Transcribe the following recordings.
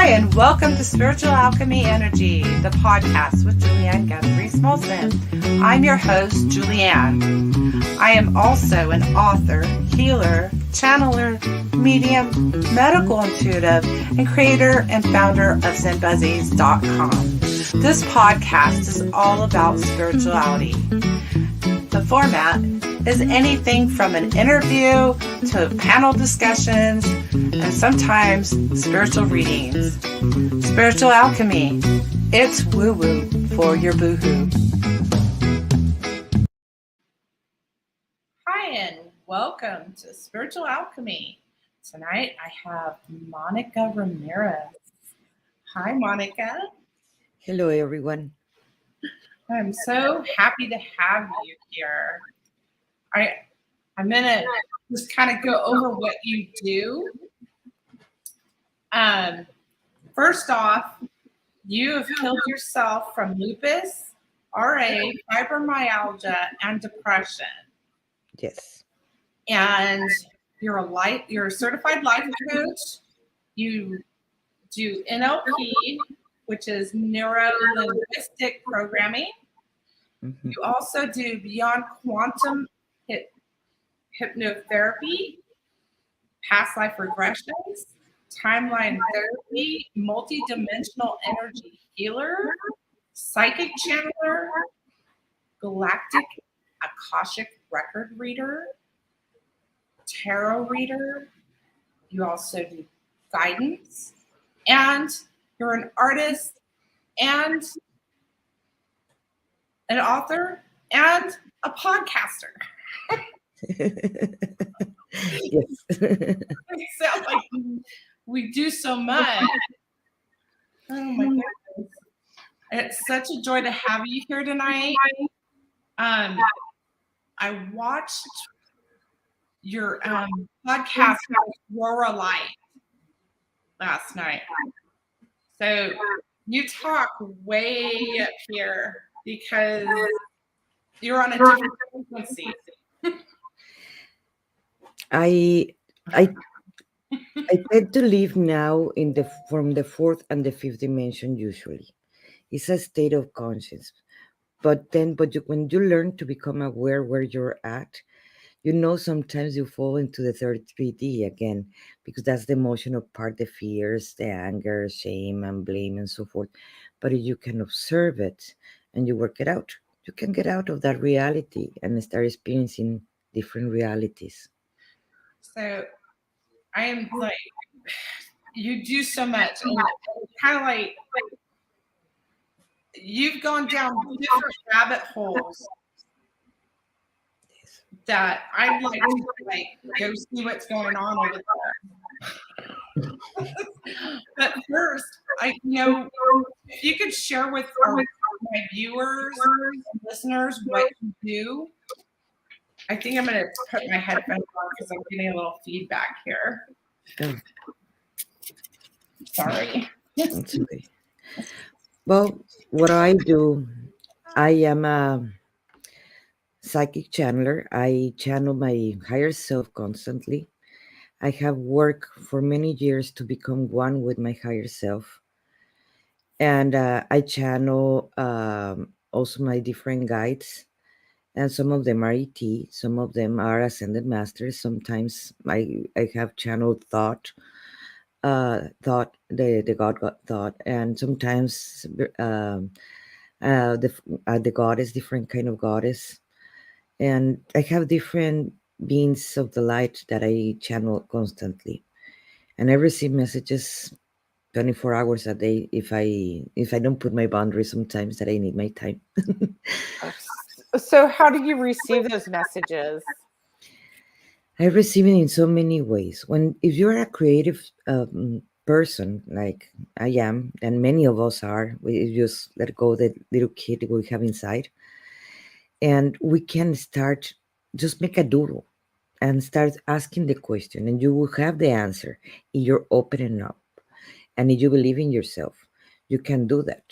Hi, and welcome to Spiritual Alchemy Energy, the podcast with Julianne Guthrie-Smolson. I'm your host, Julianne. I am also an author, healer, channeler, medium, medical intuitive, and creator and founder of ZenBuzzies.com. This podcast is all about spirituality. The format is anything from an interview to panel discussions and sometimes spiritual readings. Spiritual alchemy. It's woo-woo for your boohoo. Hi, and welcome to Spiritual Alchemy. Tonight I have Monica Ramirez. Hi, Monica. Hello, everyone. I'm so happy to have you here. I'm going to just kind of go over what you do. First off, you have healed yourself from lupus, RA, fibromyalgia, and depression. Yes. And you're a certified life coach. You do NLP, which is Neuro-linguistic Programming. Mm-hmm. You also do Beyond Quantum Hypnotherapy, Past Life Regressions, Timeline Therapy, Multidimensional Energy Healer, Psychic Channeler, Galactic Akashic Record Reader, Tarot Reader. You also do guidance, and you're an artist and an author and a podcaster. Yes. It sounds like we do so much. Oh my goodness. It's such a joy to have you here tonight. I watched your podcast Aurora Light last night. So you talk way up here because you're on a different frequency. I tend to live now from the fourth and the fifth dimension. Usually, it's a state of conscience. But when you learn to become aware where you're at, sometimes you fall into the third 3D again, because that's the emotional part, the fears, the anger, shame, and blame, and so forth. But if you can observe it and you work it out, you can get out of that reality and start experiencing different realities. So I am like, you do so much, and kind of like you've gone down different rabbit holes that I'd like to go see what's going on over there. But first, if you could share with my viewers and listeners what you do. I think I'm going to put my headphones on because I'm getting a little feedback here. Oh. Sorry. That's okay. Well, what I do, I am a psychic channeler. I channel my higher self constantly. I have worked for many years to become one with my higher self. And I channel also my different guides. And some of them are ET, some of them are Ascended Masters. Sometimes I have channeled thought, the God thought, and sometimes the goddess, different kind of goddess. And I have different beings of the light that I channel constantly. And I receive messages 24 hours a day if I don't put my boundaries sometimes that I need my time. So how do you receive those messages? I receive it in so many ways. If you're a creative person like I am, and many of us are, we just let go the little kid we have inside, and we can start, just make a doodle and start asking the question, and you will have the answer if you're opening up. And if you believe in yourself, you can do that.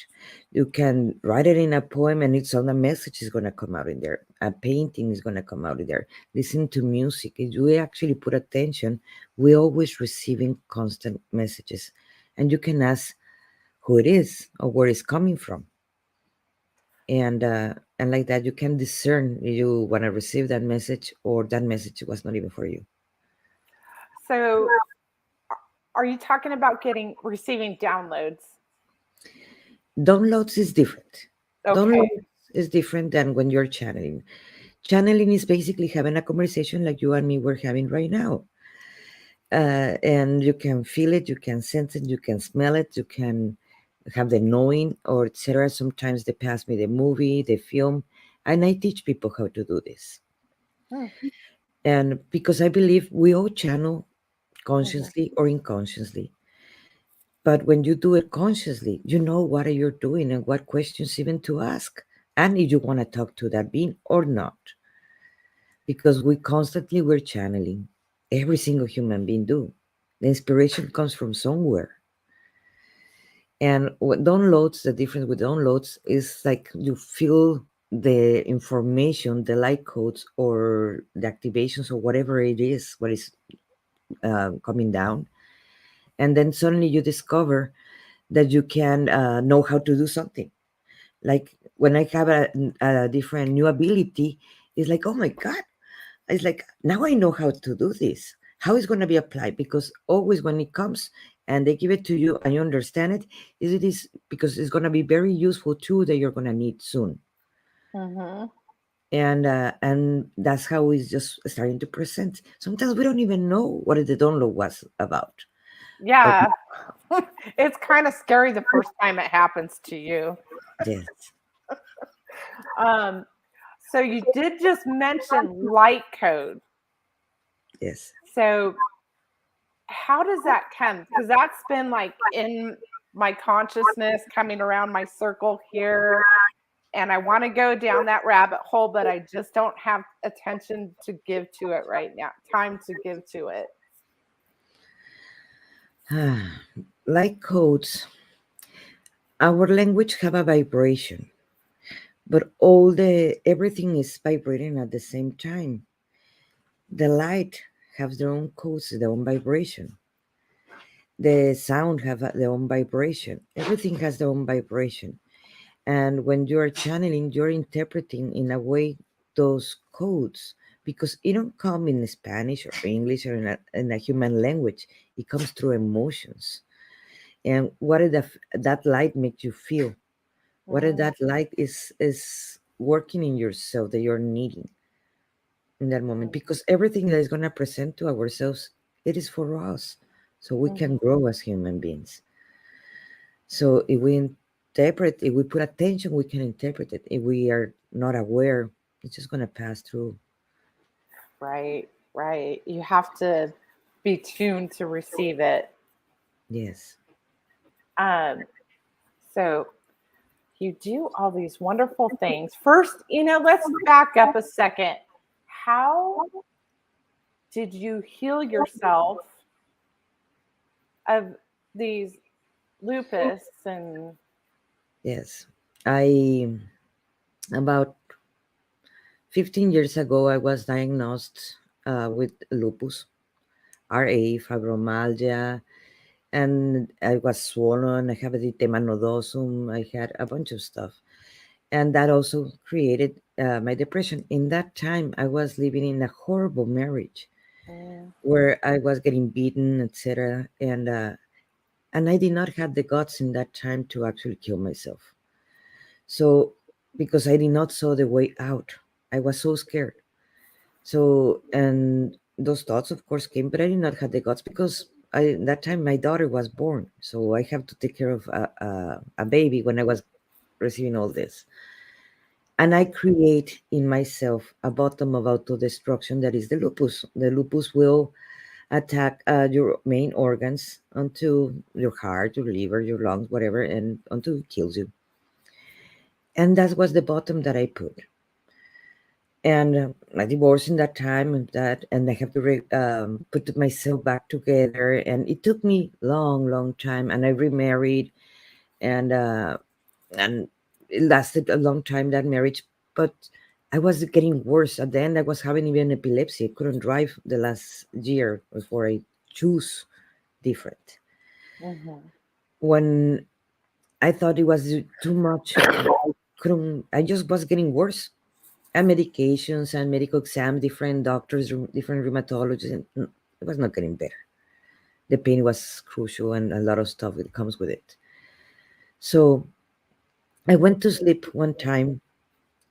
You can write it in a poem, and it's all the message is going to come out in there. A painting is going to come out in there. Listen to music. If you actually put attention, we're always receiving constant messages. and you can ask who it is or where it's coming from. And like that, you can discern if you want to receive that message or that message was not even for you. So, are you talking about receiving downloads? Downloads is different. Okay. Downloads is different than when you're channeling. Channeling is basically having a conversation like you and me were having right now. And you can feel it, you can sense it, you can smell it, you can have the knowing or etc. Sometimes they pass me the movie, the film, and I teach people how to do this. Hmm. And because I believe we all channel Mhm. consciously or unconsciously. But when you do it consciously, you know what you're doing and what questions even to ask. And if you want to talk to that being or not. Because we constantly we're channeling. Every single human being do. The inspiration comes from somewhere. And what downloads, the difference with downloads is like you feel the information, the light codes or the activations or whatever it is, what is coming down. And then suddenly you discover that you can know how to do something. Like when I have a different new ability, it's like, oh my God, it's like, now I know how to do this. How it's going to be applied? Because always when it comes and they give it to you and you understand it, it is because it's going to be very useful tool that you're going to need soon. Mhm. And that's how it's just starting to present. Sometimes we don't even know what the download was about. Or Yeah. It's kind of scary the first time it happens to you. yes, Um, so you did just mention light code. yes. So how does that come? Because that's been like in my consciousness coming around my circle here. And I want to go down that rabbit hole, but I just don't have attention to give to it right now, time to give to it. Like codes, our language have a vibration, but all the everything is vibrating at the same time. The light has their own codes, their own vibration. The sound have their own vibration. Everything has their own vibration. And when you are channeling, you're interpreting in a way those codes because it don't come in Spanish or English or in a human language. It comes through emotions. And what did that light make you feel? What if Mm, that light is working in yourself that you're needing in that moment? mm, Because everything that is going to present to ourselves, it is for us, so we can mhm, grow as human beings. So if we interpret, if we put attention, we can interpret it. If we are not aware, it's just going to pass through. right, right. You have to be tuned to receive it. Yes. Um, so you do all these wonderful things. First, let's back up a second. How did you heal yourself of these lupus and Yes. I about 15 years ago, I was diagnosed with lupus, RA, fibromyalgia, and I was swollen. I have erythema nodosum. I had a bunch of stuff, and that also created my depression. In that time, I was living in a horrible marriage mm, where I was getting beaten, etc., and I did not have the guts in that time to actually kill myself. So because I did not saw the way out, I was so scared. So and those thoughts, of course, came, but I did not have the guts because that time my daughter was born, so I have to take care of a baby when I was receiving all this, and I create in myself a bottom of auto destruction that is the lupus. The lupus will attack your main organs until your heart, your liver, your lungs, whatever, and until it kills you. And that was the bottom that I put. And I divorced in that time, and I have to put myself back together. And it took me long time. And I remarried, and it lasted a long time, that marriage. But I was getting worse. At the end, I was having even epilepsy. I couldn't drive the last year before I choose different. mhm. when I thought it was too much. I just was getting worse. And medications and medical exams, different doctors, different rheumatologists, and it was not getting better. The pain was crucial and a lot of stuff that comes with it. So I went to sleep one time,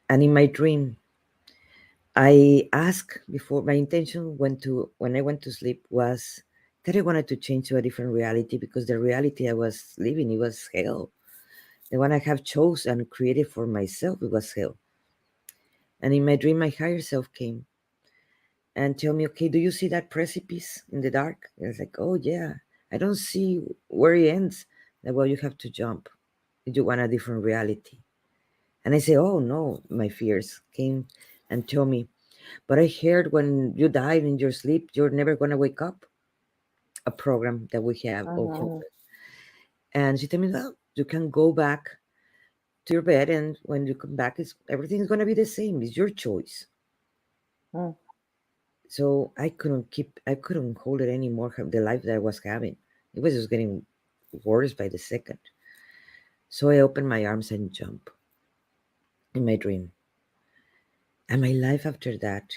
and in my dream, I asked before my intention when I went to sleep was that I wanted to change to a different reality because the reality I was living it was hell. The one I have chose and created for myself it was hell. And in my dream, my higher self came and tell me, okay, do you see that precipice in the dark? And I was like, oh yeah, I don't see where it ends. Like, well, you have to jump. You want a different reality. And I say, oh no, my fears came and tell me, but I heard when you died in your sleep, you're never gonna wake up. A program that we have open. Mhm. And she told me, well, you can go back to your bed, and when you come back, everything's gonna be the same. It's your choice. Mm. So I couldn't hold it anymore. The life that I was having, it was just getting worse by the second. So I opened my arms and jump in my dream. And my life after that,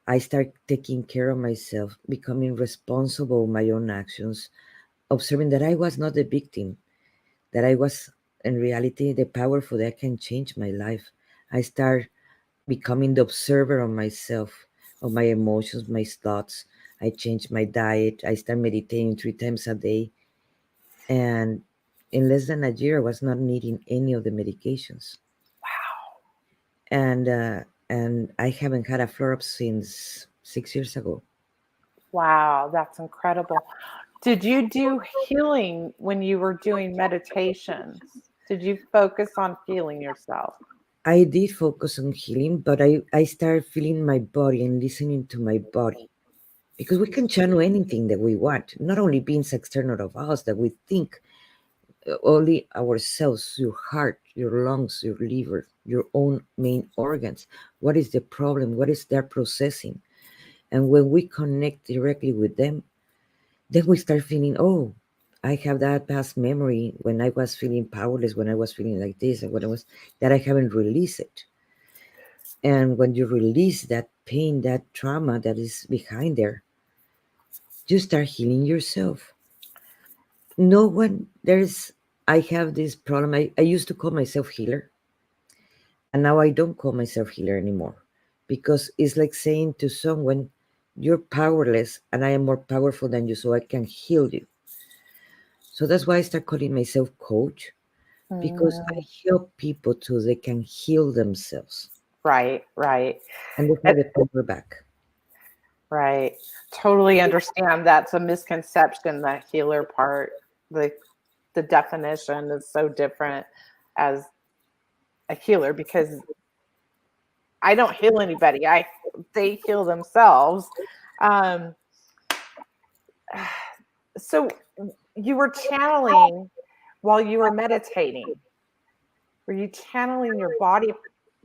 I start taking care of myself, becoming responsible of my own actions, observing that I was not the victim, that I was in reality the powerful that can change my life. I start becoming the observer of myself, of my emotions, my thoughts. I change my diet. I start meditating 3 times a day. And in less than a year, I was not needing any of the medications. And I haven't had a flare up since 6 years ago. Wow, that's incredible. Did you do healing when you were doing meditations? Did you focus on healing yourself? I did focus on healing, but I started feeling my body and listening to my body. Because we can channel anything that we want, not only beings external of us that we think, only ourselves, your heart, your lungs, your liver, your own main organs. What is the problem? What is their processing? And when we connect directly with them, then we start feeling, oh, I have that past memory when I was feeling powerless, when I was feeling like this, and when I was that I haven't released it. And when you release that pain, that trauma that is behind there, you start healing yourself. No one, I have this problem. I used to call myself healer, and now I don't call myself healer anymore because it's like saying to someone, you're powerless and I am more powerful than you, so I can heal you. So that's why I start calling myself coach because I Mm, help people so they can heal themselves right, right. and they Uh, have the power back. Right. Totally understand that's a misconception, the healer part. The the definition is so different as a healer because I don't heal anybody. They heal themselves. Um, so you were channeling while you were meditating. Were you channeling your body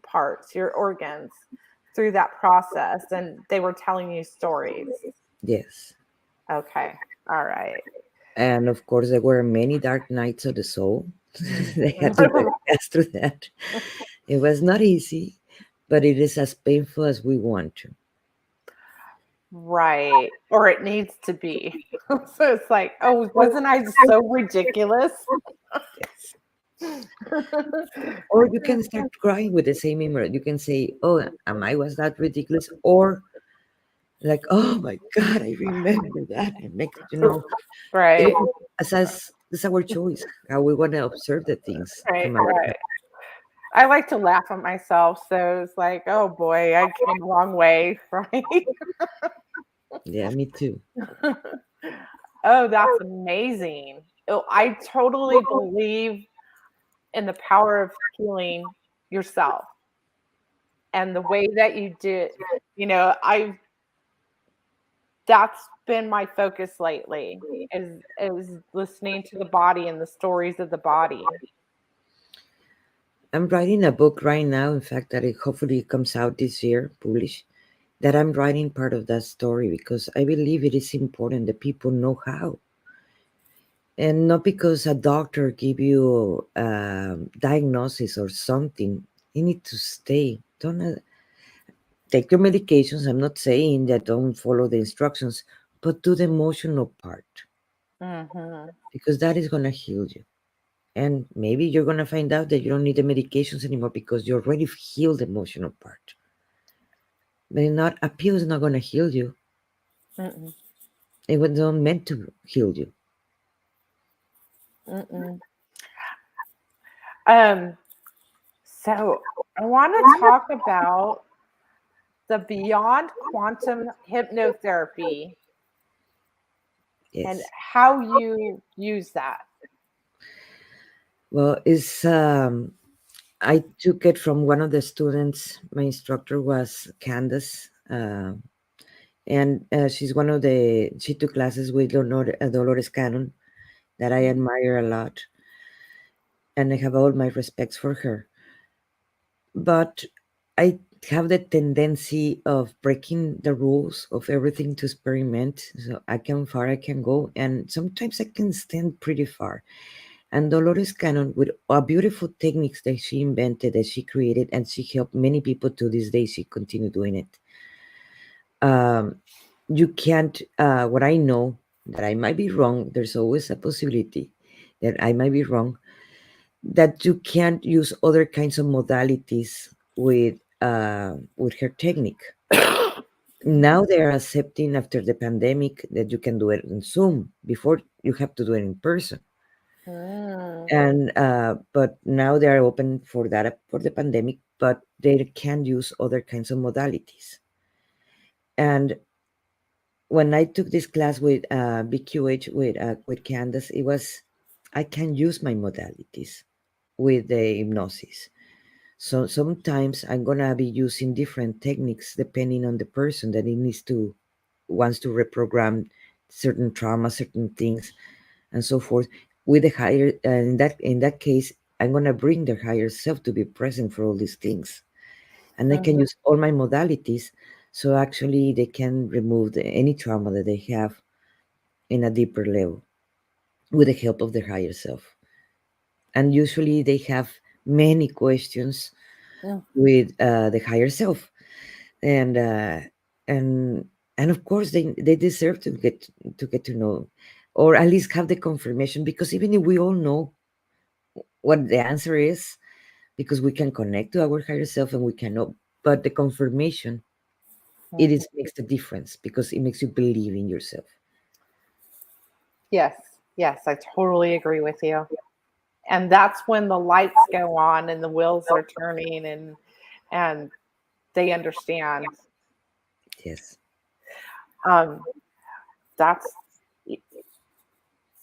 parts, your organs through that process and they were telling you stories? Yes. Okay. All right. And of course, there were many dark nights of the soul. They had to pass through that. It was not easy, but it is as painful as we want to. Right. Or it needs to be. So it's like, oh, wasn't I so ridiculous? Yes. Or you can start crying with the same memory. You can say, "Oh, am I was that ridiculous?" Or like, "Oh my God, I remember that." And next, Right. it, as it's our choice how we want to observe the things Right. from our Right. I like to laugh at myself. So it's like, oh boy, I came a long way. Right. yeah, me too. Oh, that's amazing. Oh, I totally believe in the power of healing yourself and the way that you did. I that's been my focus lately is listening to the body and the stories of the body. I'm writing a book right now. In fact, that it hopefully comes out this year, published. That I'm writing part of that story because I believe it is important that people know how. And not because a doctor give you a diagnosis or something, you need to stay. Don't take your medications. I'm not saying that don't follow the instructions, but do the emotional part Mm-hmm. because that is gonna heal you. And maybe you're gonna find out that you don't need the medications anymore because you already healed the emotional part. But not a pill is not gonna heal you. Mm-mm. It was not meant to heal you. Mm-mm. Um, so I want to talk about the Beyond Quantum Hypnotherapy and Yes. how you use that. Well, it's I took it from one of the students. My instructor was Candace, and she's one of the. She took classes with Dolores Cannon that I admire a lot, and I have all my respects for her. But I have the tendency of breaking the rules of everything to experiment. So I can far, I can go, and sometimes I can stand pretty far. And Dolores Cannon, with a beautiful techniques that she invented, that she created, and she helped many people to this day, she continue doing it. Um, you can't, what I know, that I might be wrong, there's always a possibility that I might be wrong, that you can't use other kinds of modalities with her technique. Now they are accepting after the pandemic that you can do it in Zoom. Before you have to do it in person. Mm, And but now they are open for that for the pandemic, but they can use other kinds of modalities. And when I took this class with B.Q.H with Candace, it was I can use my modalities with the hypnosis. So sometimes I'm gonna be using different techniques depending on the person that it needs to wants to reprogram certain trauma, certain things, and so forth. With the higher, in that case, I'm gonna bring their higher self to be present for all these things, and I can mhm, use all my modalities. So actually, they can remove any trauma that they have in a deeper level with the help of their higher self. And usually, they have many questions mm. with the higher self, and uh, and and of course they deserve to get to know, or at least have the confirmation, because even if we all know what the answer is, because we can connect to our higher self and we can know, but the confirmation, it Mhm. is makes the difference because it makes you believe in yourself. Yes, yes, I totally agree with you. And that's when the lights go on and the wheels are turning and they understand. Yes. Um, that's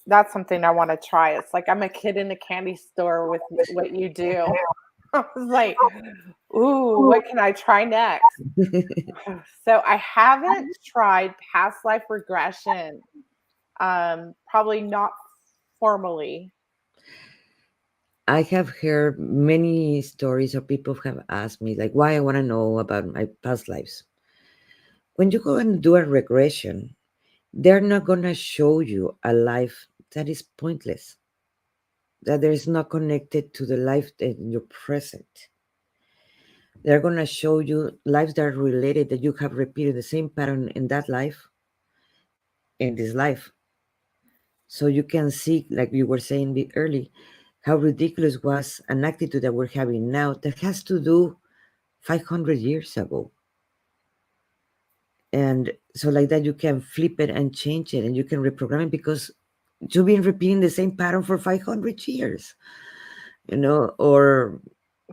that's something I want to try. It's like I'm a kid in a candy store with what you do. I was like, ooh, what can I try next? So I haven't tried past life regression. Probably not formally. I have heard many stories, or people have asked me like why I want to know about my past lives. When you go and do a regression, they're not going to show you a life that is pointless, that there is not connected to the life that in your present. They're going to show you lives that are related, that you have repeated the same pattern in that life, in this life. So you can see, like you were saying early, how ridiculous was an attitude that we're having now that has to do 500 years ago. And so like that, you can flip it and change it and you can reprogram it because you've been repeating the same pattern for 500 years, or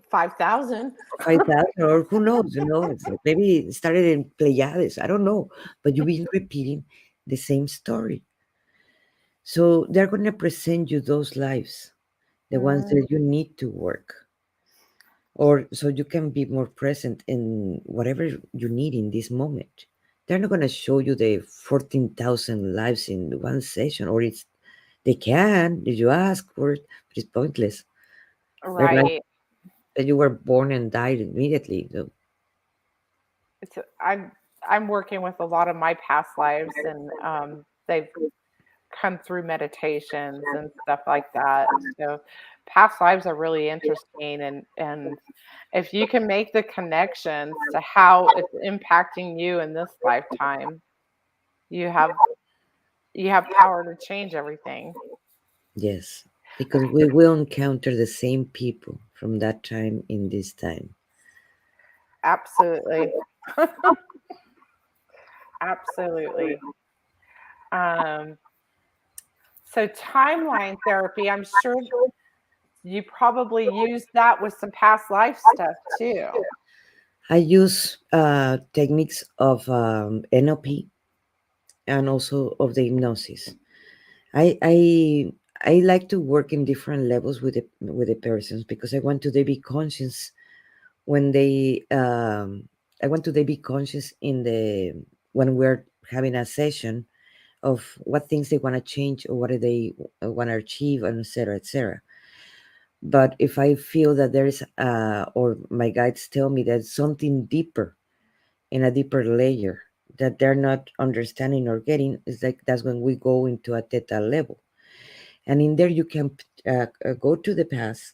5,000. 5,000, or who knows, it's like maybe it started in Pleiades, I don't know, but you've been repeating the same story. So they're going to present you those lives, the ones Mm, that you need to work, or so you can be more present in whatever you need in this moment. They're not going to show you the 14,000 lives in one session, or they can if you ask for it, but it's pointless. They're like right. that you were born and died immediately. So, It's I'm working with a lot of my past lives and they've come through meditations and stuff like that. So past lives are really interesting, and if you can make the connections to how it's impacting you in this lifetime, you have you have power to change everything. Yes, because we will encounter the same people from that time in this time. Absolutely. Absolutely. Um, so timeline therapy, I'm sure you probably use that with some past life stuff too. I use techniques of NLP and also of the hypnosis. I I I like to work in different levels with the persons because I want to they be conscious when they I want to they be conscious in the when we're having a session of what things they want to change or what do they want to achieve and etc etc. But if I feel that there is or my guides tell me there's something deeper in a deeper layer that they're not understanding or getting, it's like that's when we go into a theta level. And in there, you can go to the past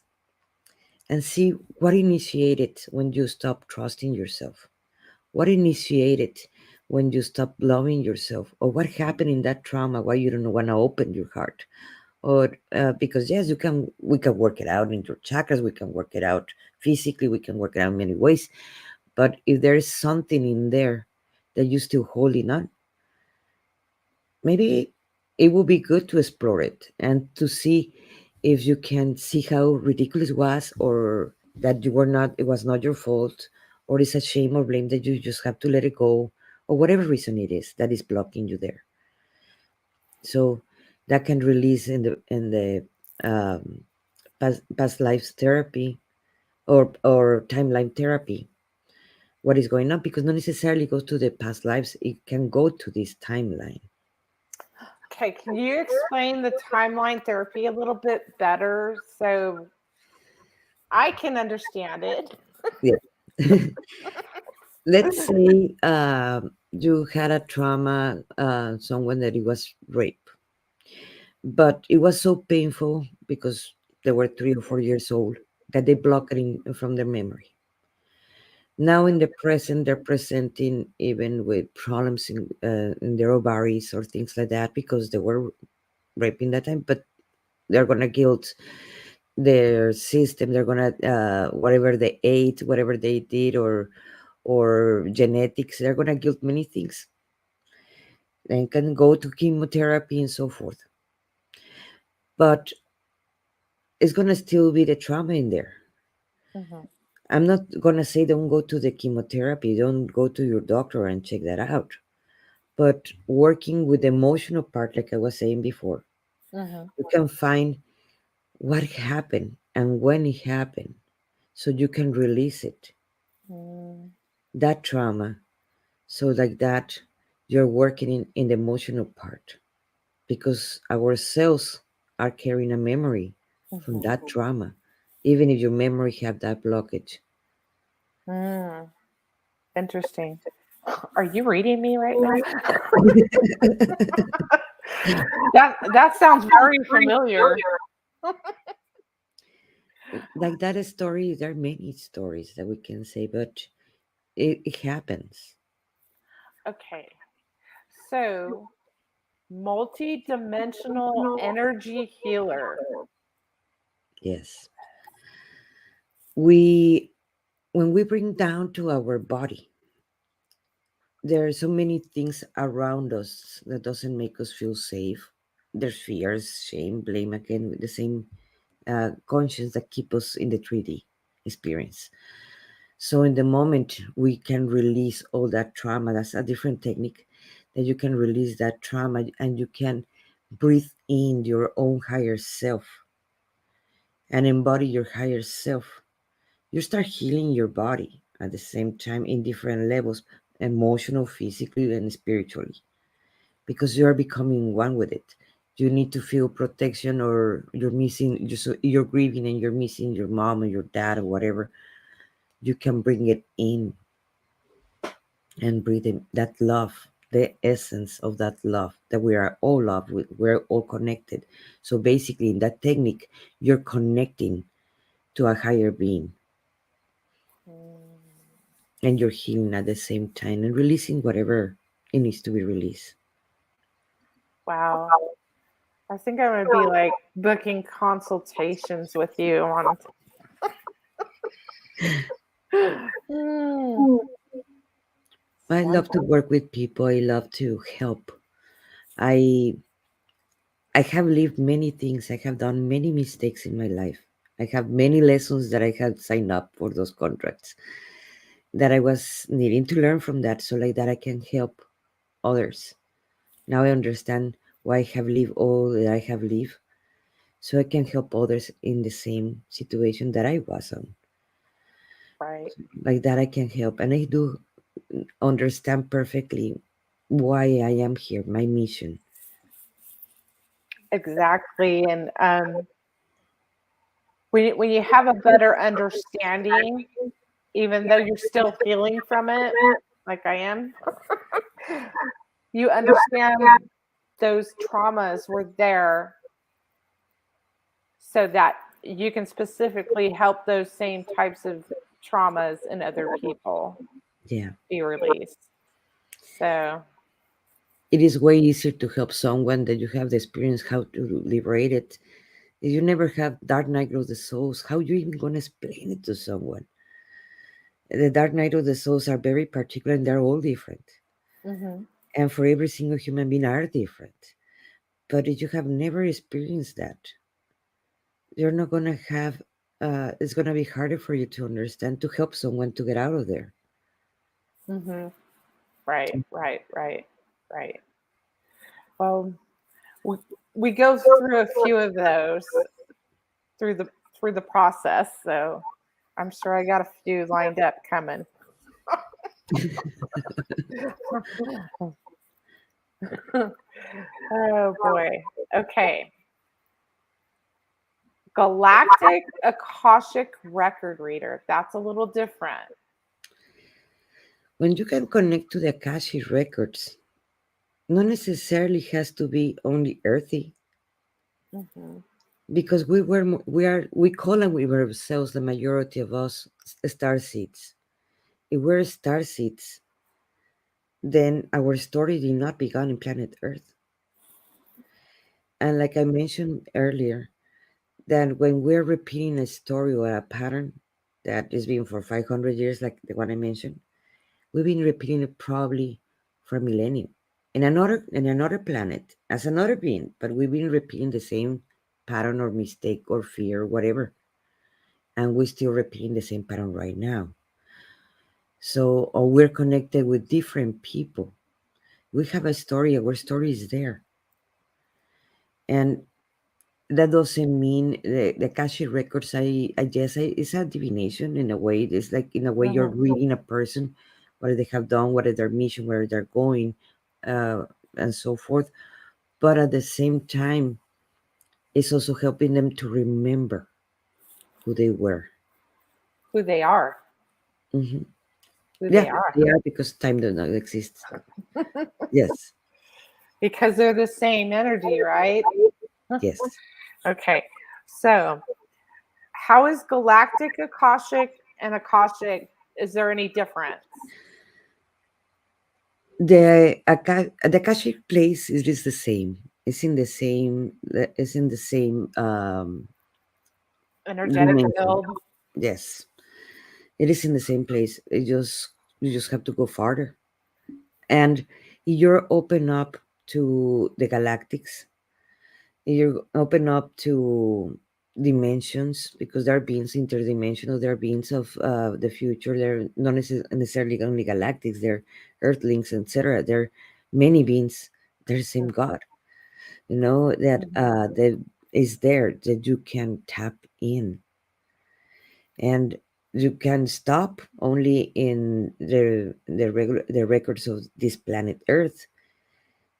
and see what initiated when you stop trusting yourself. What initiated when you stop loving yourself, or what happened in that trauma? Why you don't want to open your heart, or because yes, you can. We can work it out in your chakras. We can work it out physically. We can work it out in many ways. But if there is something in there that you still holding on, maybe it would be good to explore it and to see if you can see how ridiculous it was, or that you were not it was not your fault, or it's a shame or blame that you just have to let it go, or whatever reason it is that is blocking you there. So that can release in the past lives therapy, or timeline therapy, what is going on, because not necessarily goes to the past lives, it can go to this timeline. Okay, can you explain the timeline therapy a little bit better so I can understand it? Yeah. Let's say you had a trauma, someone that it was rape, but it was so painful because they were 3 or 4 years old that they blocked it from their memory. Now in the present, they're presenting even with problems in their ovaries or things like that because they were raping that time, but they're gonna guilt their system. They're gonna whatever they ate, whatever they did, or genetics. They're gonna guilt many things and can go to chemotherapy and so forth. But it's gonna still be the trauma in there. Mhm. I'm not gonna say don't go to the chemotherapy, don't go to your doctor and check that out. But working with the emotional part, like I was saying before, Mhm. you can find what happened and when it happened, so you can release it, Mm. that trauma. So like that, you're working in the emotional part because our cells are carrying a memory from Mhm. that trauma, even if your memory have that blockage. Mm. Interesting. Are you reading me right now? That sounds very familiar. Like that story, there are many stories that we can say, but it happens. Okay. So, multidimensional energy healer. Yes, we when we bring down to our body, there are so many things around us that doesn't make us feel safe. There's fears, shame, blame, again with the same conscience that keep us in the 3D experience. So in the moment we can release all that trauma. That's a different technique that you can release that trauma and you can breathe in your own higher self and embody your higher self. You start healing your body at the same time in different levels, emotional, physically, and spiritually, because you are becoming one with it. You need to feel protection, or you're grieving and you're missing your mom or your dad or whatever. You can bring it in and breathe in that love. the essence of that love, that we are all love, we're all connected. So basically, in that technique, you're connecting to a higher being, Mm. and you're healing at the same time and releasing whatever it needs to be released. Wow. I think I'm going to be like booking consultations with you on. Mm. I love to work with people. I love to help. I I have lived many things. I have done many mistakes in my life. I have many lessons that I had signed up for those contracts that I was needing to learn from that, so like that I can help others. Now I understand why I have lived all that I have lived, so I can help others in the same situation that I was on. Right. Like that I can help, and I do understand perfectly why I am here, my mission. Exactly. And when you have a better understanding, even though you're still healing from it, like I am, you understand those traumas were there so that you can specifically help those same types of traumas in other people Yeah. be released. So, It is way easier to help someone that you have the experience how to liberate it. If you never have Dark Night of the Souls, how you even gonna explain it to someone? The Dark Night of the Souls are very particular and they're all different. mhm, And for every single human being are different. But if you have never experienced that, you're not gonna have it's gonna be harder for you to understand to help someone to get out of there. mhm. Right, right, right, right. Well, we, we go through a few of those through the through the process, so I'm sure I got a few lined up coming. Oh boy. Okay. Galactic Akashic record reader. That's a little different. When you can connect to the Akashic records, not necessarily has to be only earthy, Mhm. because we call and we were ourselves, the majority of us, star seeds. If we're star seeds, then our story did not begin in planet Earth. And like I mentioned earlier, that when we're repeating a story or a pattern that is been for 500 years, like the one I mentioned, we've been repeating it probably for a millennium in another planet as another being, but we've been repeating the same pattern or mistake or fear or whatever, and we're still repeating the same pattern right now. So, or we're connected with different people. We have a story, our story is there. And that doesn't mean the Akashic records, I guess, it's a divination in a way. It's like, in a way, you're Mhm. reading a person, what they have done, what is their mission, where they're going, uh, and so forth. But at the same time, it's also helping them to remember who they were. Who they are. Hmm. Who Yeah, they are. they are, because time does not exist. Yes, Because they're the same energy, right? yes. Okay. So, how is Galactic Akashic and Akashic? Is there any difference? The Akashic place is the same. It's in the same Energetic dimension. field. Yes, it is in the same place. You just have to go farther, and you're open up to the galactics. You're open up to dimensions, because there are beings interdimensional. There are beings of the future. They're not necessarily only galactics. They're earthlings, etc. There are many beings. They're the same God. That is there, that you can tap in, and you can stop only in the records of this planet Earth,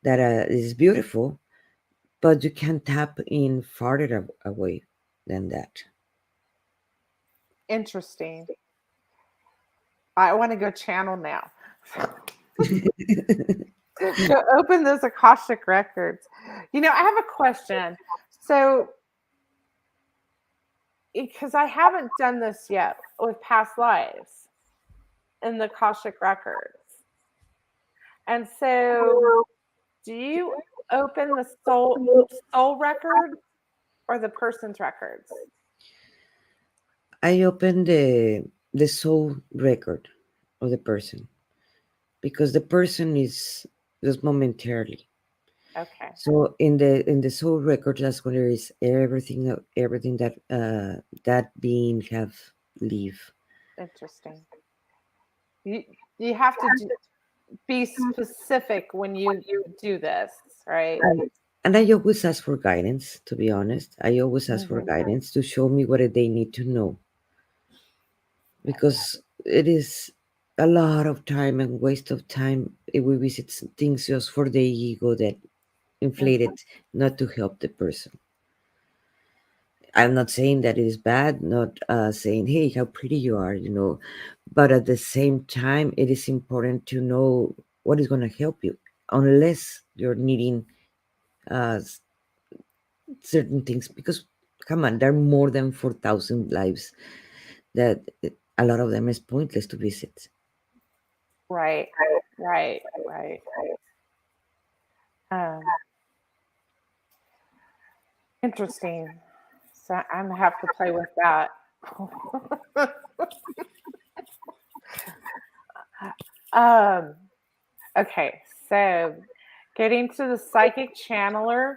that is beautiful, but you can tap in farther away than that. Interesting. I want to go channel now. Go open those Akashic records. I have a question. So, because I haven't done this yet with past lives in the Akashic records. And so, do you open the soul record or the person's records? I open the soul record of the person because the person is just momentarily. Okay. So in the soul record, that's when there is everything that that being have leave. Interesting. You have to be specific when you do this, right? And I always ask for guidance. To be honest, I always ask for Mhm. guidance to show me what they need to know because it is a lot of time and waste of time if we visit things just for the ego that inflated, not to help the person. I'm not saying that it is bad, not saying, hey, how pretty you are, but at the same time, it is important to know what is going to help you, unless you're needing uh, certain things. Because, come on, there are more than 4,000 lives that a lot of them is pointless to visit. Right, right, right. Um, Interesting. So I'm gonna have to play with that. um, okay, so getting to the psychic channeler.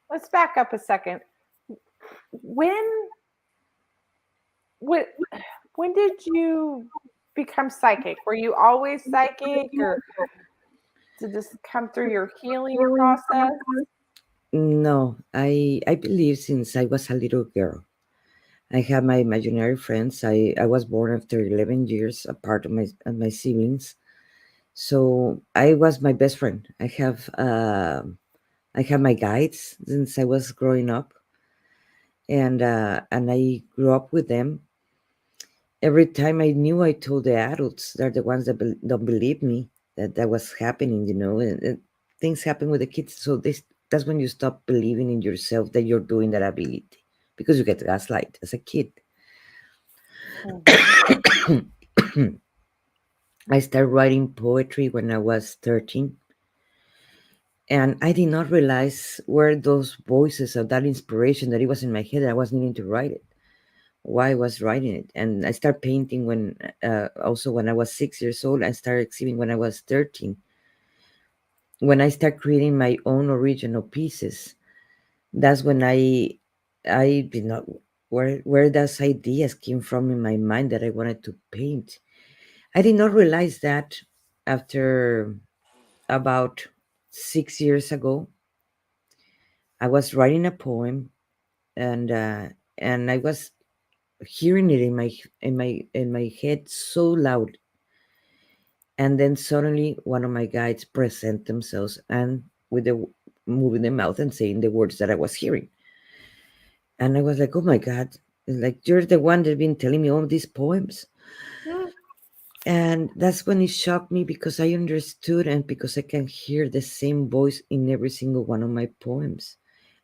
Let's back up a second. When when when did you become psychic? Were you always psychic, or did this come through your healing process? No, I believe since I was a little girl. I have my imaginary friends. I was born after 11 years apart of my siblings. So I was my best friend. I have my guides since I was growing up, and I grew up with them. Every time I knew, I told the adults. They're the ones that don't believe me that was happening. And things happen with the kids. So that's when you stop believing in yourself that you're doing that ability because you get gaslight as a kid. Mhm. I started writing poetry when I was 13. And I did not realize where those voices of that inspiration that it was in my head. I was needing to write it. Why I was writing it. And I started painting also when I was 6 years old. I started exhibiting when I was 13. When I started creating my own original pieces, that's when I did not, where those ideas came from in my mind that I wanted to paint. I did not realize that after about 6 years ago. I was writing a poem, and I was hearing it in my head so loud, and then suddenly one of my guides present themselves and with the moving the mouth and saying the words that I was hearing, and I was like, oh my god, it's like you're the one that's been telling me all these poems. And that's when it shocked me because I understood and because I can hear the same voice in every single one of my poems.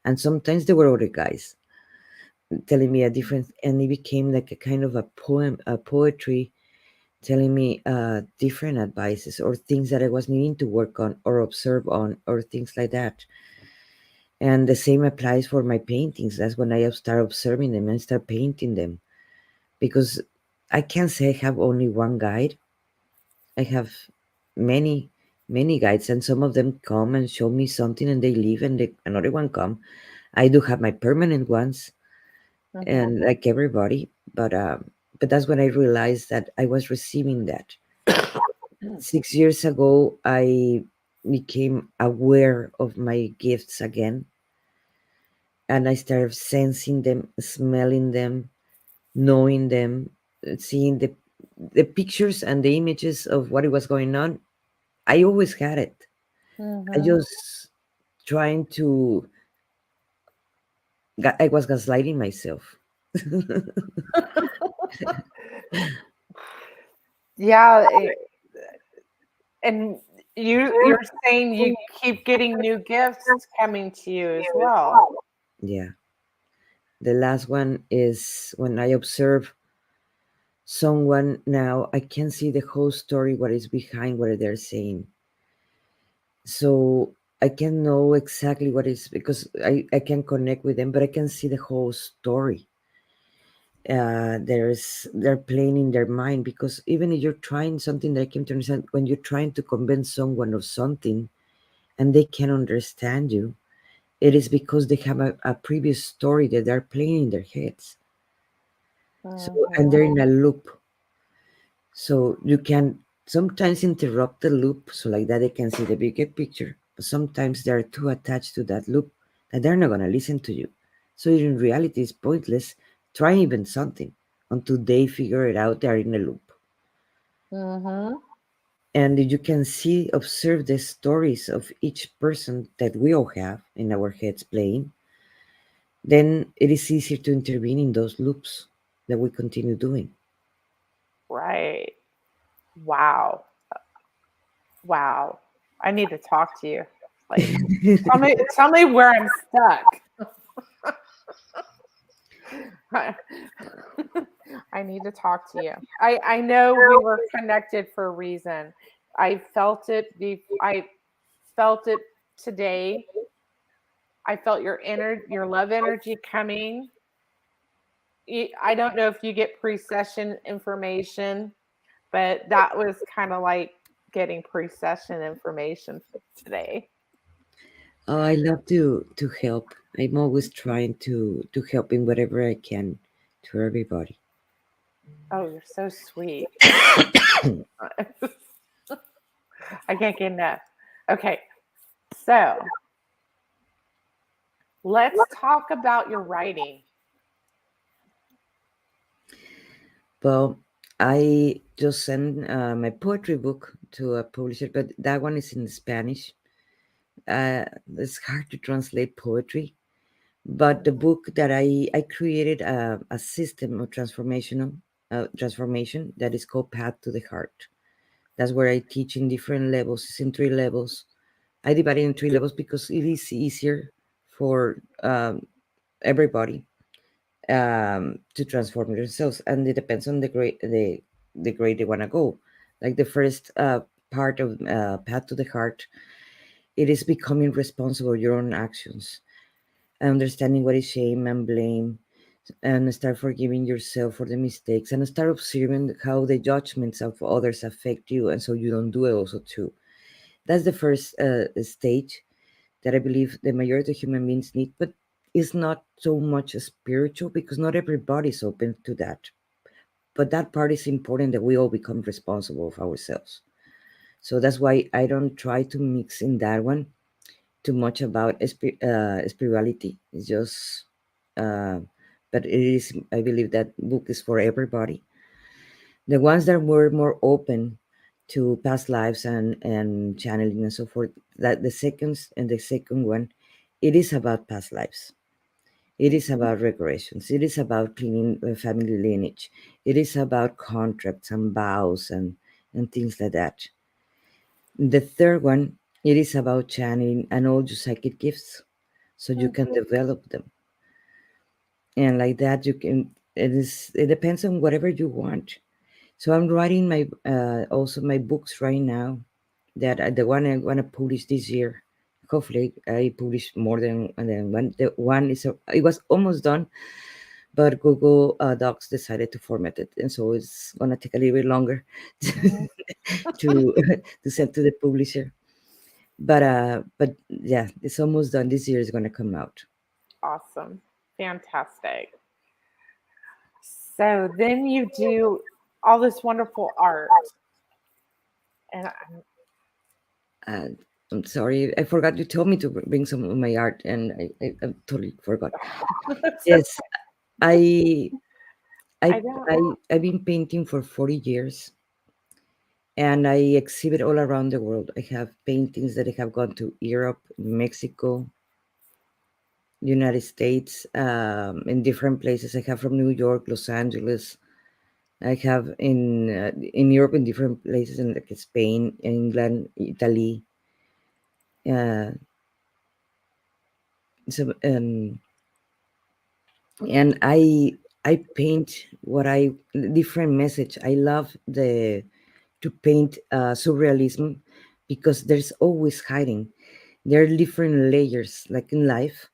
And sometimes there were other guys telling me a different, and it became like a kind of a poetry telling me different advices or things that I was needing to work on or observe on or things like that. And the same applies for my paintings. That's when I start observing them and start painting them, because I can't say I have only one guide. I have many, many guides, and some of them come and show me something and they leave, and another one come. I do have my permanent ones, and like everybody, but that's when I realized that I was receiving that. 6 years ago, I became aware of my gifts again, and I started sensing them, smelling them, knowing them, seeing the pictures and the images of what it was going on. I always had it. I Mhm. just trying to. I was gaslighting myself. Yeah, and You're saying you keep getting new gifts coming to you as well. Yeah. The last one is when I observe someone now, I can see the whole story, what is behind what they're saying. So I can know exactly what is, because I can connect with them, but I can see the whole story. They're playing in their mind, because even if you're trying something that I came to understand, when you're trying to convince someone of something and they can understand you, it is because they have a previous story that they're playing in their heads. So, and they're in a loop. So you can sometimes interrupt the loop so like that they can see the bigger picture. But sometimes they're too attached to that loop that they're not going to listen to you. So in reality, it's pointless trying even something until they figure it out. They're in a loop. Mm-hmm. And you can see, observe the stories of each person that we all have in our heads playing. Then it is easier to intervene in those loops that we continue doing. Right. Wow. Wow. I need to talk to you. Like, tell me where I'm stuck. I need to talk to you. I know we were connected for a reason. I felt it. I felt it today. I felt your love energy coming. I don't know if you get pre-session information, but that was kind of like getting pre-session information today. Oh, I love to help. I'm always trying to help in whatever I can to everybody. Oh, you're so sweet. I can't get enough. Okay, so let's talk about your writing. Well, I just sent my poetry book to a publisher, but that one is in Spanish. It's hard to translate poetry, but the book that I created a system of transformation that is called Path to the Heart. That's where I teach in different levels. It's in 3 levels. I divide it in 3 levels because it is easier for everybody to transform themselves, and it depends on the grade they want to go. Like the first part of Path to the Heart, it is becoming responsible for your own actions, understanding what is shame and blame, and start forgiving yourself for the mistakes, and start observing how the judgments of others affect you, and so you don't do it also too. That's the first stage that I believe the majority of human beings need, but it's not so much spiritual because not everybody is open to that. But that part is important, that we all become responsible of ourselves. So that's why I don't try to mix in that one too much about spirituality. It's just, uh, but it is. I believe that book is for everybody. The ones that were more open to past lives and channeling and so forth. That the second one, it is about past lives. It is about regressions. It is about cleaning family lineage. It is about contracts and vows and things like that. The third one, it is about channeling and all your psychic gifts so you can develop them. And like that, you can, it depends on whatever you want. So I'm writing my also my books right now that the one I want to publish this year. Hopefully, I publish more than one. The one is it was almost done, but Google Docs decided to format it, and so it's gonna take a little bit longer to to send to the publisher. But yeah, it's almost done. This year is gonna come out. Awesome. Fantastic. So then you do all this wonderful art. And Uh, I'm sorry, I forgot. You told me to bring some of my art, and I totally forgot. Yes, I I I don't. I've been painting for 40 years, and I exhibit all around the world. I have paintings that I have gone to Europe, Mexico, United States, in different places. I have from New York, Los Angeles, I have in Europe, in different places, in like Spain, England, Italy. Uh, so and I paint what I different message. I love the to paint surrealism because there's always hiding. There are different layers, like in life,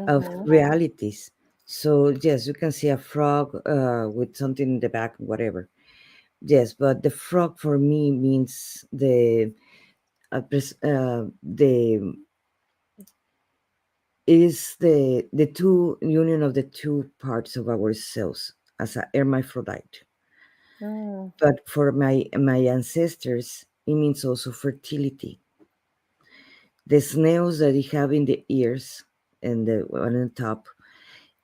of Mm-hmm. realities. So yes, you can see a frog with something in the back, whatever. Yes, but the frog for me means the is the two union of the two parts of ourselves as a hermaphrodite. Mm, But for my ancestors, it means also fertility. The snails that you have in the ears and the one on top,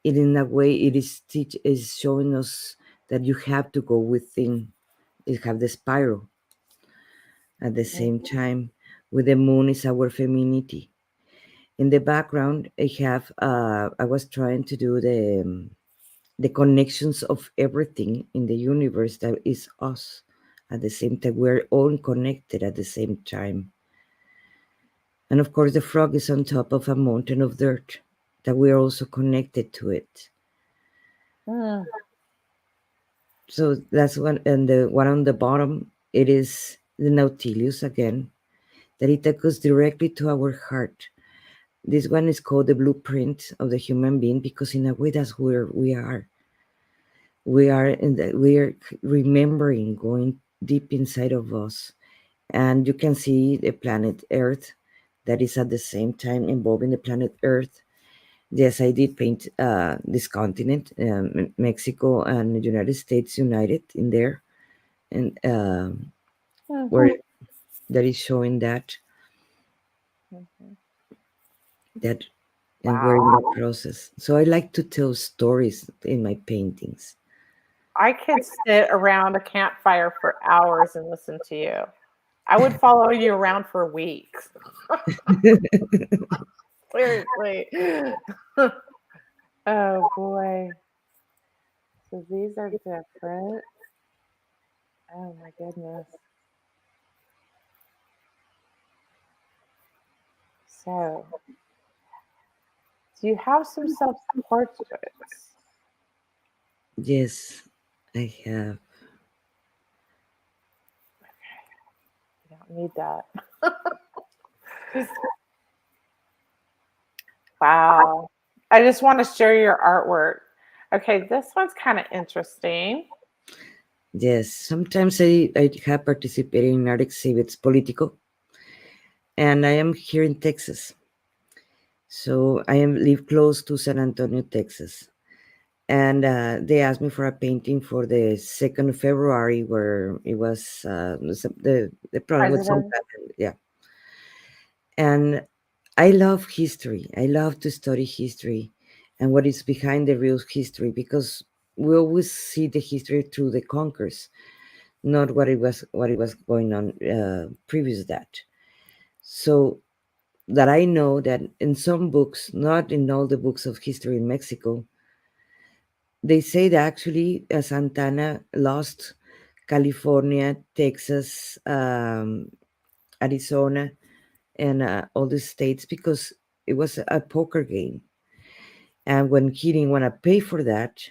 it in a way it is showing us that you have to go within. You have the spiral at the mm, same time. With the moon is our femininity. In the background, I was trying to do the connections of everything in the universe that is us. At the same time, we're all connected at the same time. And of course, the frog is on top of a mountain of dirt, that we are also connected to it. mm, So that's one, and the one on the bottom, it is the Nautilus again, that it goes directly to our heart. This one is called the blueprint of the human being because in a way that's where we are. We are remembering going deep inside of us. And you can see the planet Earth that is at the same time involving the planet Earth. Yes, I did paint this continent, Mexico and the United States united in there, and mm, where that is showing mhm. that, and we're in Wow. that process. So I like to tell stories in my paintings. I could sit around a campfire for hours and listen to you. I would follow you around for weeks. Seriously. Oh boy. So these are different. Oh my goodness. So, do you have some self portraits? Yes, I have. You don't need that. Wow. I just want to share your artwork. Okay, this one's kind of interesting. Yes, sometimes I have participated in art exhibits, political, and I am here in Texas. So I am live close to San Antonio, Texas. And they asked me for a painting for the 2nd of February, where it was the problem with some, President. yeah. And I love history. I love to study history and what is behind the real history because we always see the history through the conquers, not what it was going on previous that. So that I know that in some books, not in all the books of history in Mexico, they say that actually Santana lost California, Texas, Arizona, and all the states because it was a poker game. And when he didn't want to pay for that,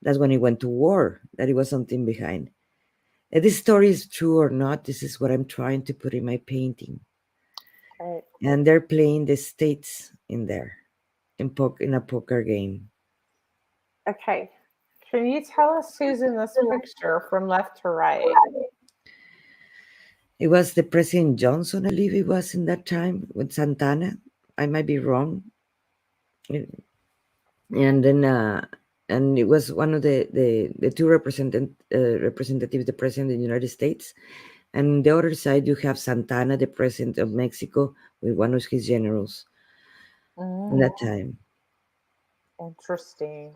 that's when he went to war, that it was something behind. If this story is true or not, this is what I'm trying to put in my painting. Right. And they're playing the states in there in a poker game. Okay. Can you tell us who's in this picture from left to right? It was the President Johnson, I believe it was in that time with Santana. I might be wrong. And then and it was one of the two representatives, the president of the United States, and on the other side you have Santana, the president of Mexico, with one of his generals in Mm, that time. interesting.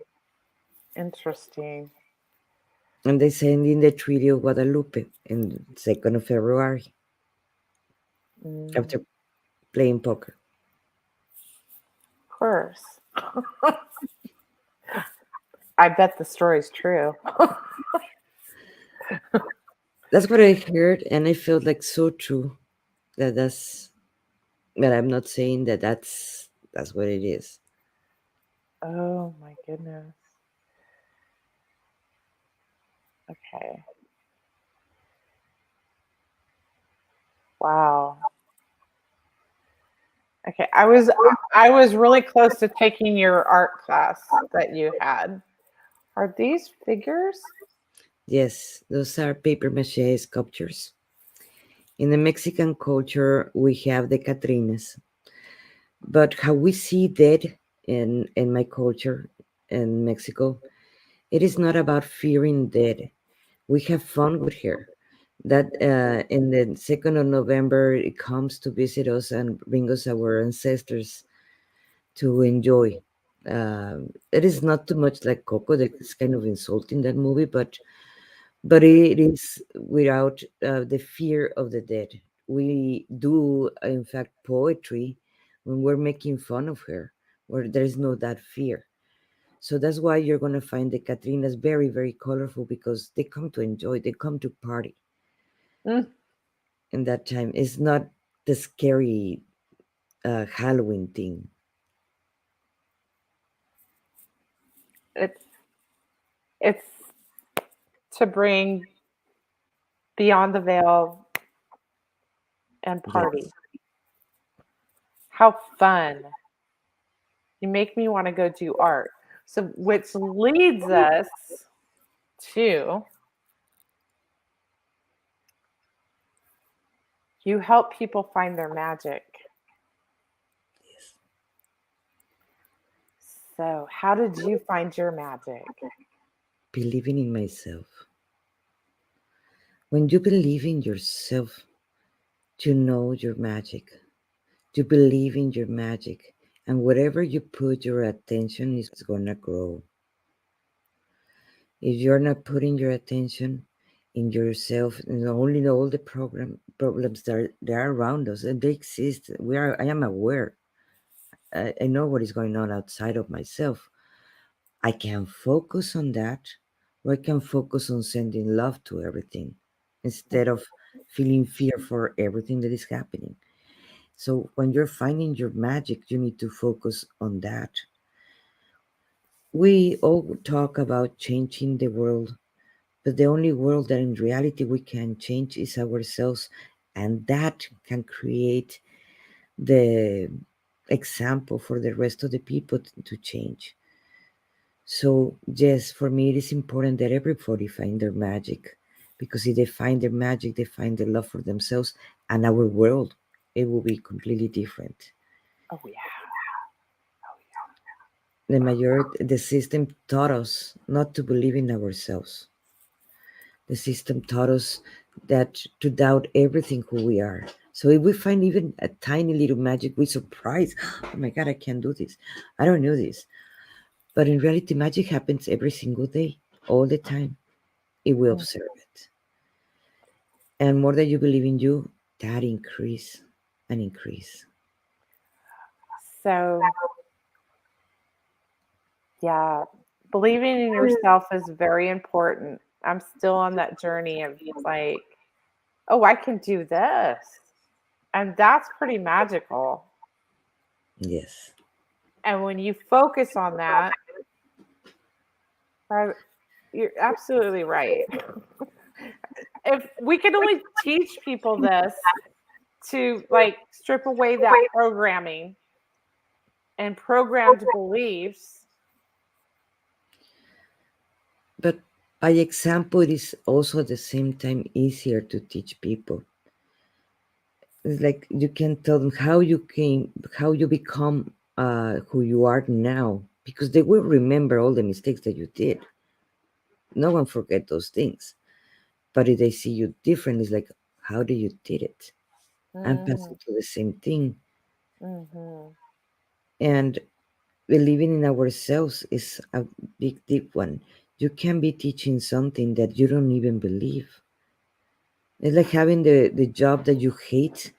Interesting. And they signed in the Treaty of Guadalupe in 2nd of February Mm, after playing poker. of course. I bet the story's true. That's what I heard, and I felt like so true. That's. But I'm not saying that that's what it is. Oh my goodness. Okay. Wow. Okay. I was really close to taking your art class that you had. Are these figures? Yes, those are paper mache sculptures. In the Mexican culture, we have the Catrinas, but how we see dead in my culture in Mexico, it is not about fearing dead. We have fun with her. That in the 2nd of November, it comes to visit us and bring us our ancestors to enjoy. It is not too much like Coco. That's kind of insulting, that movie, but it is without the fear of the dead. We do, in fact, poetry when we're making fun of her, where there is no that fear. So that's why you're going to find the Katrinas very, very colorful, because they come to enjoy, they come to party. Mm, In that time, it's not the scary Halloween thing. it's it's to bring beyond the veil and party. Yes. How fun. You make me want to go do art. So which leads us to you help people find their magic. So, how did you find your magic? Believing in myself. When you believe in yourself, you know your magic. You believe in your magic, and whatever you put your attention is gonna grow. If you're not putting your attention in yourself, and only all the problems that are around us, and they exist. I am aware. I know what is going on outside of myself. I can focus on that, or I can focus on sending love to everything instead of feeling fear for everything that is happening. So when you're finding your magic, you need to focus on that. We all talk about changing the world, but the only world that in reality we can change is ourselves, and that can create the example for the rest of the people to change. So, yes, for me, it is important that everybody find their magic, because if they find their magic, they find the love for themselves, and our world, it will be completely different. Oh yeah. The system taught us not to believe in ourselves. The system taught us that to doubt everything who we are. So if we find even a tiny little magic, we surprise. Oh my God, I can't do this. I don't know this. But in reality, magic happens every single day, all the time. If we Mm. observe it. And more that you believe in you, that increase and increase. So, yeah, believing in yourself is very important. I'm still on that journey of like, oh, I can do this. And that's pretty magical. Yes. And when you focus on that, uh, you're absolutely right. If we could only teach people this to like strip away that programming and programmed beliefs. But by example, it is also at the same time easier to teach people. It's like you can tell them how you become who you are now, because they will remember all the mistakes that you did. No one forget those things. But if they see you different, it's like, how do you did it? I'm Mm, passing through the same thing. mhm. And believing in ourselves is a big, deep one. You can be teaching something that you don't even believe. It's like having the job that you hate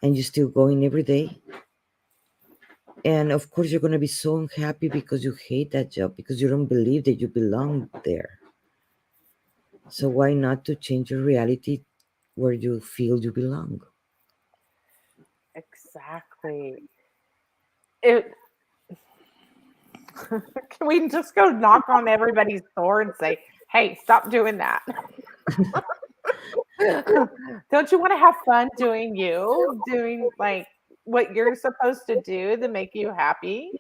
and you still going every day. And of course, you're going to be so unhappy because you hate that job, because you don't believe that you belong there. So why not to change your reality where you feel you belong? Exactly. It can we just go knock on everybody's door and say, "Hey, stop doing that." Don't you want to have fun doing you, doing like what you're supposed to do to make you happy?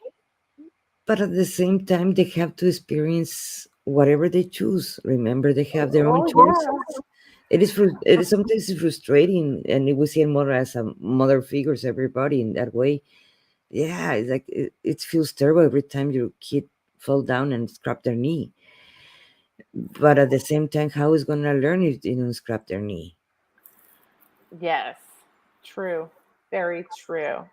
But at the same time, they have to experience whatever they choose. Remember, they have their own Oh choices. yeah. It is sometimes frustrating, and we see it more as a mother figures everybody in that way. Yeah, it's like it feels terrible every time your kid fall down and scrap their knee. But at the same time, how is gonna learn if they don't scrap their knee? Yes. True. Very true.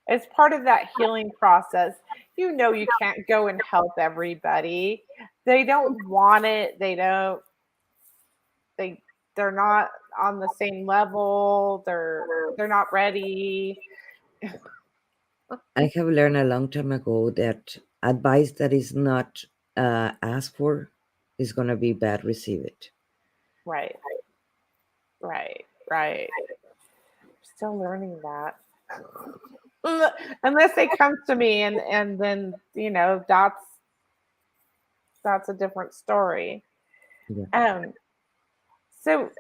It's part of that healing process. You know you can't go and help everybody. They don't want it. They they're not on the same level. They're not ready. I have learned a long time ago that advice that is not asked for is gonna be bad received. Right. Right. Right. Still learning that. Unless they come to me and then, that's a different story. Yeah. Um so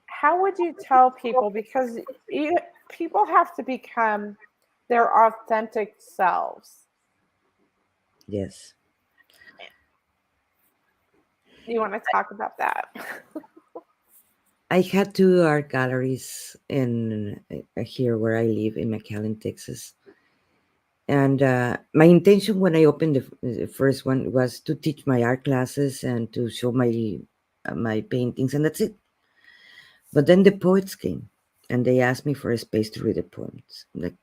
how would you tell people, because you, people have to become their authentic selves. Yes. You want to talk about that? I had two art galleries in here where I live in McAllen, Texas. And my intention when I opened the first one was to teach my art classes and to show my paintings, and that's it. But then the poets came, and they asked me for a space to read the poems. I'm like,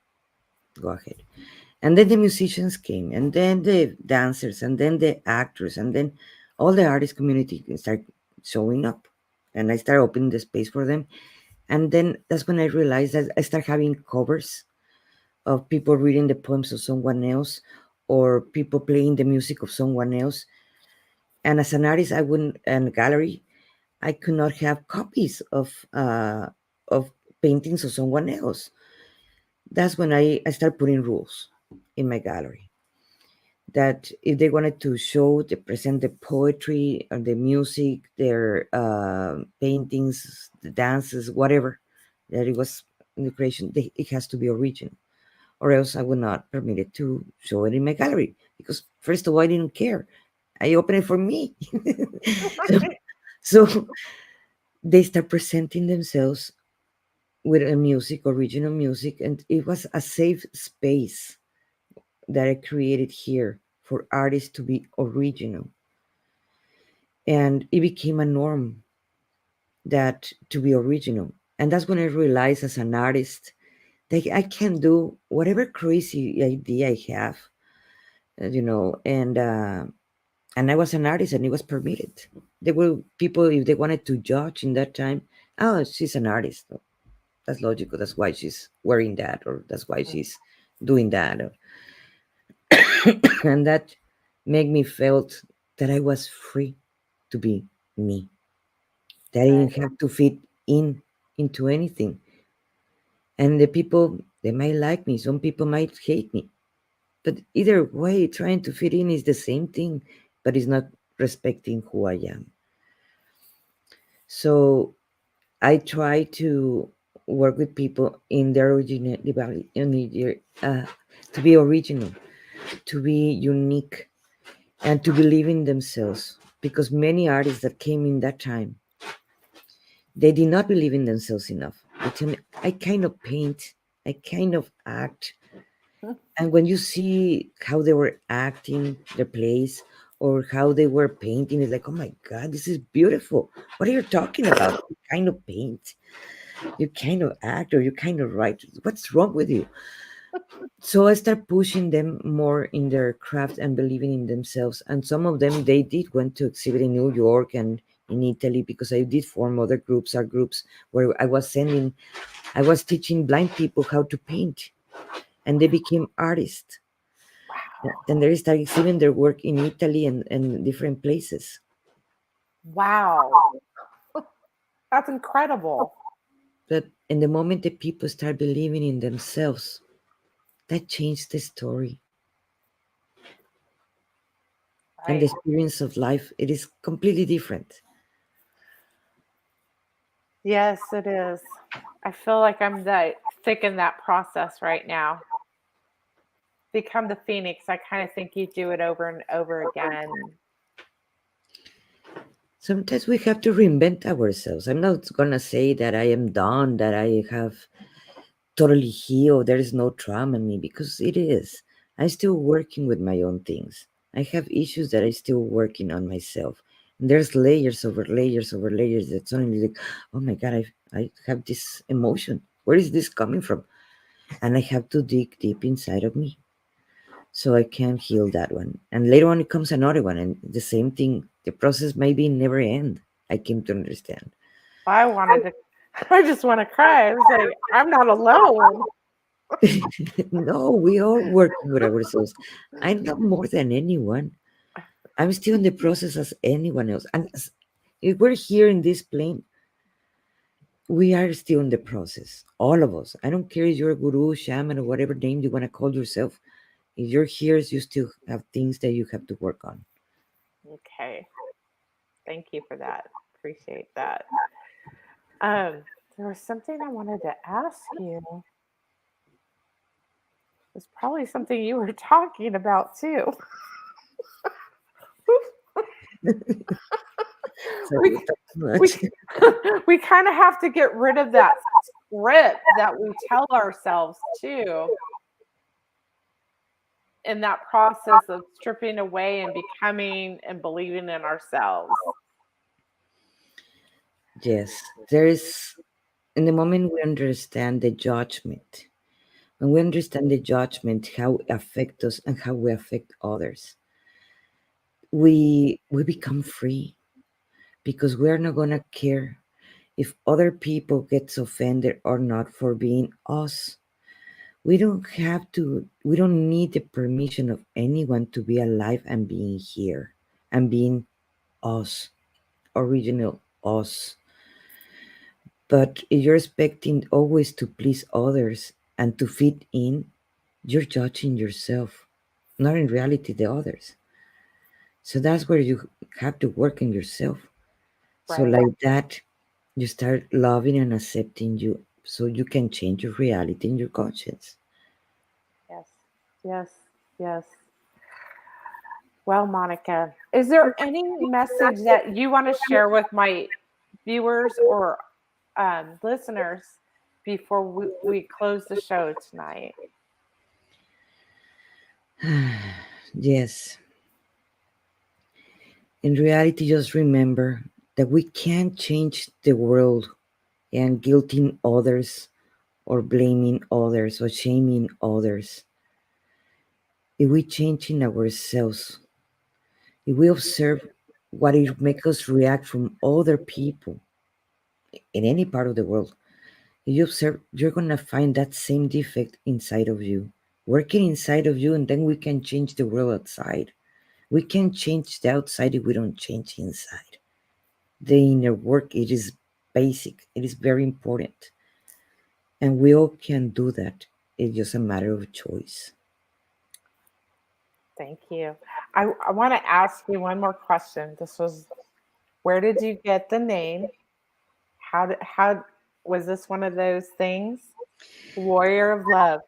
go ahead. And then the musicians came, and then the dancers, and then the actors, and then all the artist community started showing up. And I started opening the space for them. And then that's when I realized that I started having covers of people reading the poems of someone else or people playing the music of someone else. And as an artist, I wouldn't, and gallery, I could not have copies of paintings of someone else. That's when I started putting rules in my gallery that if they wanted to show, to present the poetry or the music, their paintings, the dances, whatever, that it was in the creation, it has to be original, or else I would not permit it to show it in my gallery. Because first of all, I didn't care. I opened it for me. so, so they start presenting themselves with a music, original music, and it was a safe space that I created here for artists to be original. And it became a norm that to be original. And that's when I realized as an artist that I can do whatever crazy idea I have, and I was an artist and it was permitted. There were people, if they wanted to judge in that time, oh, she's an artist. Oh, that's logical. That's why she's wearing that, or that's why she's doing that. And that made me felt that I was free to be me. That I Right. didn't have to fit in into anything. And the people, they might like me. Some people might hate me. But either way, trying to fit in is the same thing, but it's not respecting who I am. So I try to work with people in their originality, to be original, to be unique, and to believe in themselves. Because many artists that came in that time, they did not believe in themselves enough. They tell me, I kind of paint, I kind of act. And when you see how they were acting their plays or how they were painting, it's like, oh my God, this is beautiful. What are you talking about? You kind of paint, you kind of act, or you kind of write. What's wrong with you? So I start pushing them more in their craft and believing in themselves. And some of them, they did went to exhibit in New York and in Italy, because I did form other groups, art groups, where I was teaching blind people how to paint, and they became artists. And they started exhibiting their work in Italy and different places. Wow. That's incredible. But in the moment that people start believing in themselves, that changed the story. And the Right. experience of life, it is completely different. Yes, it is. I feel like I'm that thick in that process right now. Become the phoenix. I kind of think you do it over and over again. Sometimes we have to reinvent ourselves. I'm not going to say that I am done, that I have totally healed, there is no trauma in me, because it is. I'm still working with my own things. I have issues that I'm still working on myself. And there's layers over layers over layers that suddenly like, oh my God, I have this emotion. Where is this coming from? And I have to dig deep inside of me so I can heal that one. And later on, it comes another one, and the same thing. The process maybe never end. I came to understand. I wanted to, I just want to cry. I was like, I'm not alone. No, we are working with ourselves. I'm not more than anyone. I'm still in the process as anyone else. And if we're here in this plane, we are still in the process. All of us. I don't care if you're a guru, shaman, or whatever name you want to call yourself. If you're here, you still have things that you have to work on. Okay. Thank you for that. Appreciate that. There was something I wanted to ask you. It's probably something you were talking about too. So we much. we we kind of have to get rid of that script that we tell ourselves too in that process of stripping away and becoming and believing in ourselves. Yes, there is, in the moment we understand the judgment, when we understand the judgment, how it affects us and how we affect others, we become free because we're not gonna care if other people gets offended or not for being us. We don't need the permission of anyone to be alive and being here and being us, original us. But if you're expecting always to please others and to fit in, you're judging yourself, not in reality the others. So that's where you have to work on yourself. So Right. like that, you start loving and accepting you so you can change your reality and your conscience. Yes. Yes. Yes. Well, Monica, is there any message that you want to share with my viewers or listeners before we close the show tonight? Yes. In reality, just remember that we can't change the world and guilting others or blaming others or shaming others. If we change in ourselves, if we observe what it makes us react from other people in any part of the world, if you observe, you're gonna find that same defect inside of you, working inside of you, and then we can change the world outside. We can change the outside if we don't change inside. The inner work, it is basic, it is very important. And we all can do that. It's just a matter of choice. Thank you. I want to ask you one more question. This was, where did you get the name? How was this one of those things? Warrior of Love.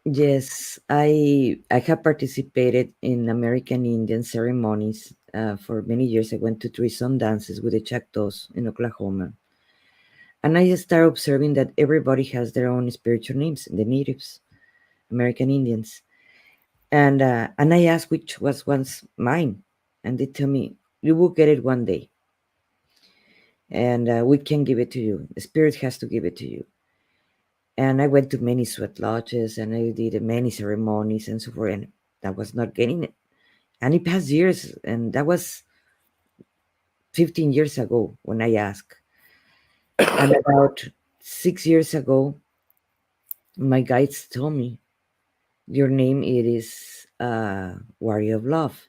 Yes, I have participated in American Indian ceremonies for many years. I went to three sun dances with the Chactaws in Oklahoma, and I started observing that everybody has their own spiritual names. The natives, American Indians, and I asked which was once mine, and they tell me you will get it one day, and we can give it to you. The spirit has to give it to you. And I went to many sweat lodges, and I did many ceremonies and so forth, and I was not getting it. And it passed years, and that was 15 years ago when I asked. And about 6 years ago, my guides told me, your name it is warrior of love.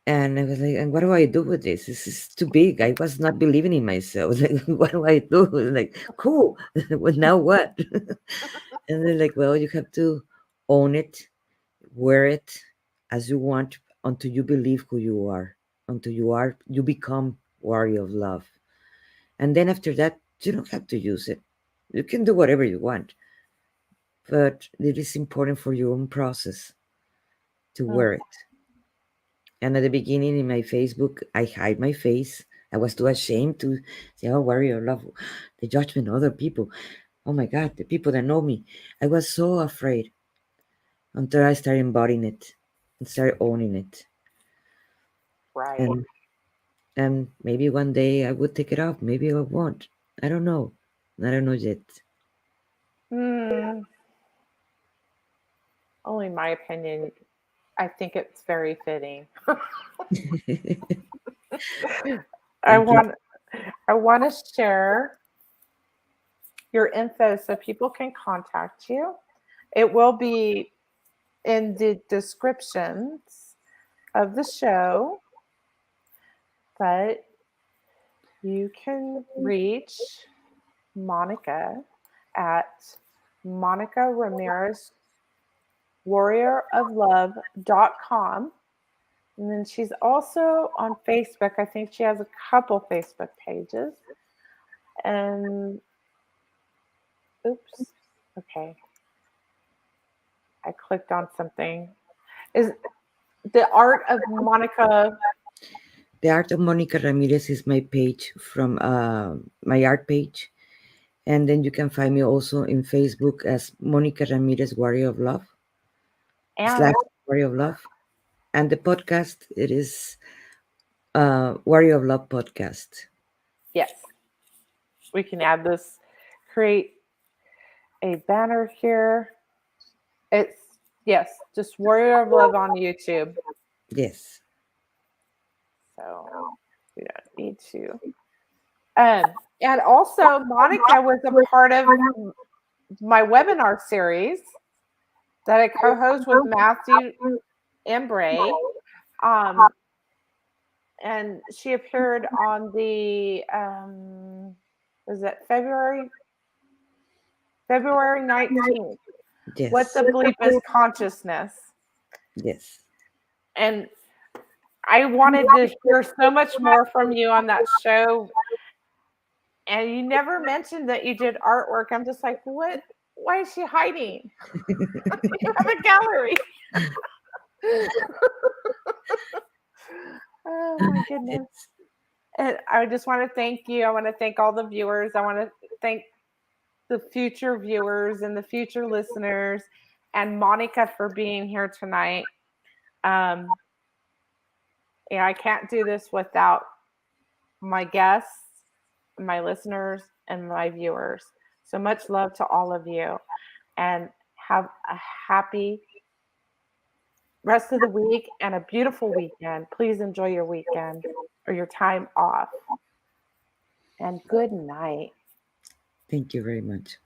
And I was like, and what do I do with this? This is too big. I was not believing in myself. Like, what do I do? Like, cool. Well, now what? And they're like, well, you have to own it, wear it as you want until you believe who you are, until you become warrior of love. And then after that, you don't have to use it. You can do whatever you want, but it is important for your own process to Mm, wear it. And at the beginning in my Facebook, I hide my face. I was too ashamed to say, oh, warrior of love, the judgment of other people. Oh my God, the people that know me. I was so afraid until I started embodying it and started owning it. right. And maybe one day I would take it off. Maybe I won't. I don't know. I don't know yet. Mm, only my opinion. I think it's very fitting. I Thank you. want I want to share your info so people can contact you. It will be in the descriptions of the show, but you can reach Monica at Monica Ramirez warrioroflove.com. And then she's also on Facebook. I think she has a couple Facebook pages. And oops, okay. I clicked on something. Is the art of Monica? The Art of Monica Ramirez is my page from my art page. And then you can find me also in Facebook as Monica Ramirez Warrior of Love And slash Warrior of Love. And the podcast, it is Warrior of Love podcast. yes, we can add this, create a banner here. It's, yes, just Warrior of Love on YouTube. Yes. So we don't need to. And also, Monica was a part of my webinar series that I co-host with Matthew Embray. Um, and she appeared on the was it February 19th. What Yes. the bleep is consciousness? Yes. And I wanted to hear so much more from you on that show. And you never mentioned that you did artwork. I'm just like, what? Why is she hiding? You have a gallery. Oh my goodness. And I just want to thank you. I want to thank all the viewers. I want to thank the future viewers and the future listeners and Monica for being here tonight. Yeah, I can't do this without my guests, my listeners, and my viewers. So much love to all of you, and have a happy rest of the week and a beautiful weekend. Please enjoy your weekend or your time off. And good night. Thank you very much.